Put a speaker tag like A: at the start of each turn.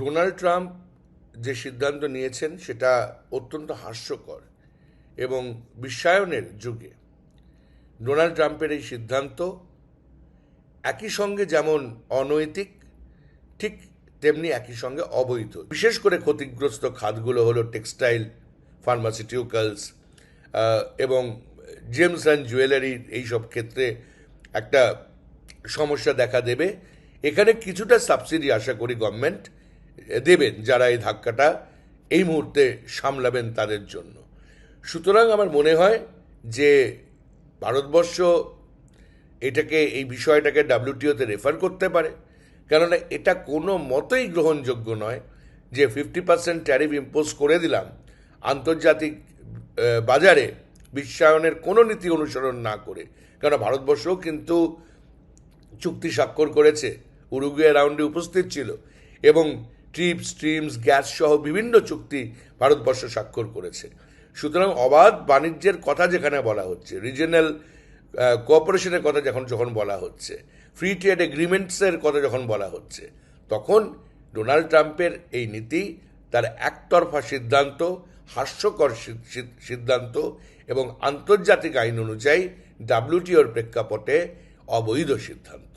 A: Donald Trump যে সিদ্ধান্ত নিয়েছেন সেটা অত্যন্ত হাস্যকর এবং বিশ্বায়নের যুগে ডোনাল্ড ট্রাম্পের এই সিদ্ধান্ত একই সঙ্গে যেমন অনৈতিক, ঠিক তেমনি একই সঙ্গে অবৈধ। বিশেষ করে ক্ষতিগ্রস্ত খাতগুলো হলো টেক্সটাইল, ফার্মাসিউটিক্যালস এবং জেমস অ্যান্ড জুয়েলারির এইসব ক্ষেত্রে একটা সমস্যা দেখা দেবে। এখানে কিছুটা সাবসিডি আশা করি গভর্নমেন্ট দেবেন, যারা এই ধাক্কাটা এই মুহূর্তে সামলাবেন তাদের জন্য। সুতরাং আমার মনে হয় যে ভারতবর্ষ এই বিষয়টাকে ডাব্লিউটিওতে রেফার করতে পারে, কেননা এটা কোনো মতোই গ্রহণযোগ্য নয় যে 50% ট্যারিফ ইম্পোজ করে দিলাম আন্তর্জাতিক বাজারে বিশ্বায়নের কোনো নীতি অনুসরণ না করে। কেননা ভারতবর্ষও কিন্তু চুক্তি স্বাক্ষর করেছে, উরুগুয়ে রাউন্ডে উপস্থিত ছিল এবং ট্রিপস, স্ট্রিমস, গ্যাস সহ বিভিন্ন চুক্তি ভারতবর্ষ স্বাক্ষর করেছে। সুতরাং অবাধ বাণিজ্যের কথা যেখানে বলা হচ্ছে, রিজিয়নাল কোঅপারেশনের কথা যখন বলা হচ্ছে, ফ্রি ট্রেড এগ্রিমেন্টসের কথা যখন বলা হচ্ছে, তখন ডোনাল্ড ট্রাম্পের এই নীতি তার একতরফা সিদ্ধান্ত, হাস্যকর সিদ্ধান্ত এবং আন্তর্জাতিক আইন অনুযায়ী ডাব্লিউটিওর প্রেক্ষাপটে অবৈধ সিদ্ধান্ত।